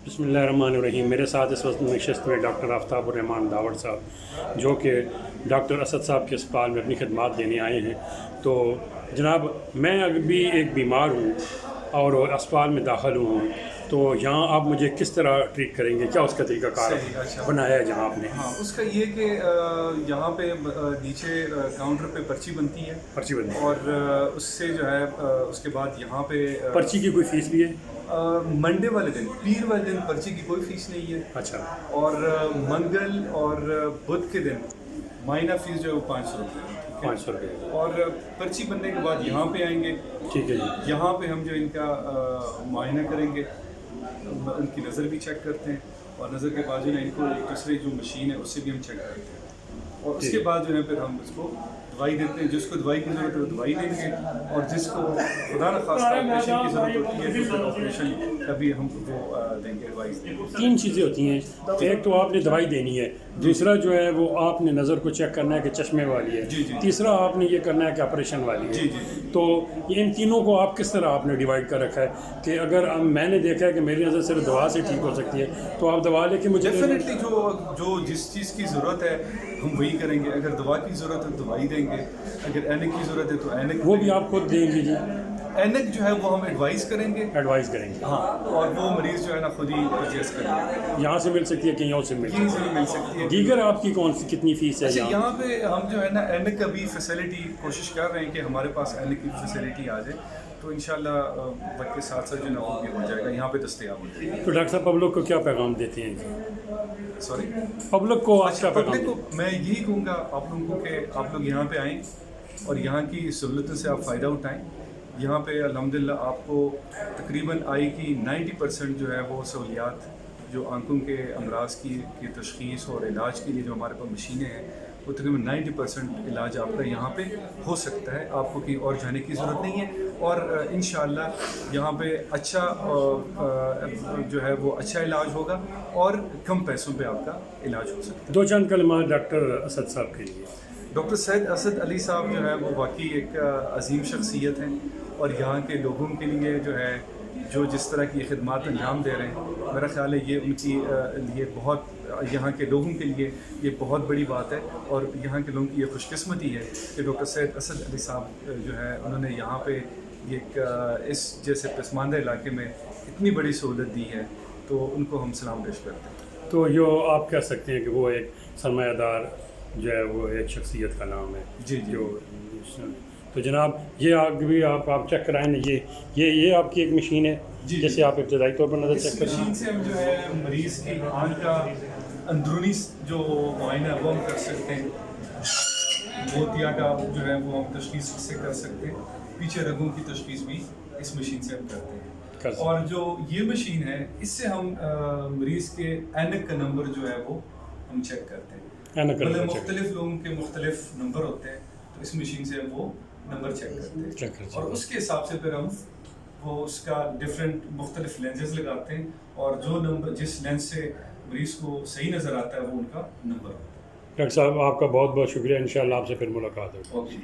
بسم اللہ الرحمن الرحیم۔ میرے ساتھ اس وقت نشست میں ڈاکٹر آفتاب الرحمان داوڑ صاحب، جو کہ ڈاکٹر اسد صاحب کے اسپتال میں اپنی خدمات دینے آئے ہیں۔ تو جناب، میں ابھی ایک بیمار ہوں اور اسپتال میں داخل ہوں، تو یہاں آپ مجھے کس طرح ٹریٹ کریں گے؟ کیا اس کا طریقہ کار بنایا ہے جہاں آپ نے؟ ہاں، اس کا یہ کہ یہاں پہ نیچے کاؤنٹر پہ پرچی بنتی ہے، اور اس سے جو ہے اس کے بعد یہاں پہ پرچی کی کوئی فیس بھی ہے؟ منڈے والے دن، پیر والے دن پرچی کی کوئی فیس نہیں ہے۔ اچھا۔ اور منگل اور بدھ کے دن معائنہ فیس جو ہے وہ 500 روپے ہے۔ 500 روپے۔ اور پرچی بننے کے بعد یہاں پہ آئیں گے، ٹھیک ہے جی۔ یہاں پہ ہم جو ان کا معائنہ کریں گے، ان کی نظر بھی چیک کرتے ہیں، اور نظر کے بعد جو ہے ان کو ایک دوسرے جو مشین ہے اس سے بھی ہم چیک کرتے ہیں، اور اس کے بعد جو ہے پھر ہم اس کو دوائی دیتے ہیں۔ جس کو دوائی کی ضرورت ہے وہ دوائی دیں گے، اور جس کو خدا نخواستہ آپریشن کی ضرورت ہوتی ہے تو پھر آپریشن کا بھی ہم وہ دیں گے، ایڈوائز دیں گے۔ 3 چیزیں ہوتی ہیں، ایک تو آپ نے دوائی دینی ہے، دوسرا جو ہے وہ آپ نے نظر کو چیک کرنا ہے کہ چشمے والی ہے، تیسرا آپ نے یہ کرنا ہے کہ آپریشن والی ہے۔ تو ان تینوں کو آپ کس طرح آپ نے ڈیوائڈ کر رکھا ہے کہ اگر میں نے دیکھا ہے کہ میری نظر صرف دوا سے ٹھیک ہو سکتی ہے، تو آپ دوا لے کے مجھے ڈیفینیٹلی جو جس چیز کی ضرورت ہے ہم وہی کریں گے۔ اگر دوا کی ضرورت ہے تو دوائی دیں گے، اگر اینک کی ضرورت ہے تو اینک وہ بھی آپ خود دیں گے جی؟ اینک جو ہے وہ ہم ایڈوائز کریں گے، ہاں، اور وہ مریض جو ہے نا خود ہی پرچیز کریں گے۔ یہاں سے مل سکتی ہے، کہیں اور سے مل سکتی ہے۔ دیگر آپ کی کون سی کتنی فیس ہے یہاں پہ ہم جو ہے نا اینک کا بھی فیسلٹی کوشش کر رہے ہیں کہ ہمارے پاس اینک کی فیسلٹی آ جائے، تو انشاءاللہ وقت کے ساتھ ساتھ جو ہے نا وہ بھی ہو جائے گا، یہاں پہ دستیاب ہو جائے گا۔ تو ڈاکٹر صاحب پبلک کو کیا پیغام دیتے ہیں جی؟ سوری، پبلک کو آج کا پبلک کو میں یہی کہوں گا آپ لوگوں کو کہ آپ لوگ یہاں پہ آئیں اور یہاں کی سہولتوں سے آپ فائدہ اٹھائیں۔ یہاں پہ الحمدللہ آپ کو تقریباً آئی کی 90% جو ہے وہ سہولیات، جو آنکھوں کے امراض کی تشخیص اور علاج کے لیے جو ہمارے پاس مشینیں ہیں، وہ تقریباً 90% علاج آپ کا یہاں پہ ہو سکتا ہے، آپ کو کہیں اور جانے کی ضرورت نہیں ہے، اور انشاءاللہ یہاں پہ اچھا جو ہے وہ اچھا علاج ہوگا اور کم پیسوں پہ آپ کا علاج ہو سکتا ہے۔ 2 چند کلمات ڈاکٹر اسد صاحب کے لیے۔ ڈاکٹر سید اسد علی صاحب جو ہے وہ واقعی ایک عظیم شخصیت ہیں، اور یہاں کے لوگوں کے لیے جو ہے جو جس طرح کی خدمات انجام دے رہے ہیں، میرا خیال ہے یہ ان کی لیے بہت، یہاں کے لوگوں کے لیے یہ بہت بڑی بات ہے، اور یہاں کے لوگوں کی یہ خوش قسمتی ہے کہ ڈاکٹر سید اسد علی صاحب جو ہے انہوں نے یہاں پہ ایک اس جیسے پسماندہ علاقے میں اتنی بڑی سہولت دی ہے، تو ان کو ہم سلام پیش کرتے ہیں۔ تو یہ آپ کہہ سکتے ہیں کہ وہ ایک سرمایہ دار جو ہے وہ ایک شخصیت کا نام ہے جی۔ تو جناب، یہ بھی آپ چیک کرائیں نا، یہ آپ کی ایک مشین ہے جیسے آپ ابتدائی طور پر نظر چیک کریں۔ اس مشین سے ہم جو ہے مریض کی آنکھ کا اندرونی جو معائنہ ہے وہ ہم کر سکتے ہیں، موتیا کا جو ہے وہ ہم تشخیص سے کر سکتے ہیں، پیچھے رگوں کی تشخیص بھی اس مشین سے ہم کرتے ہیں۔ اور جو یہ مشین ہے اس سے ہم مریض کے اینک کا نمبر جو ہے وہ ہم چیک کرتے ہیں، مطلب مختلف لوگوں کے مختلف نمبر ہوتے ہیں، تو اس مشین سے ہم وہ نمبر چیک کرتے ہیں، اور اس کے حساب سے پھر ہم وہ اس کا ڈفرینٹ مختلف لینزز لگاتے ہیں، اور جو نمبر جس لینز سے مریض کو صحیح نظر آتا ہے وہ ان کا نمبر ہوتا ہے۔ ڈاکٹر صاحب، آپ کا بہت بہت شکریہ، انشاءاللہ آپ سے پھر ملاقات ہوگی۔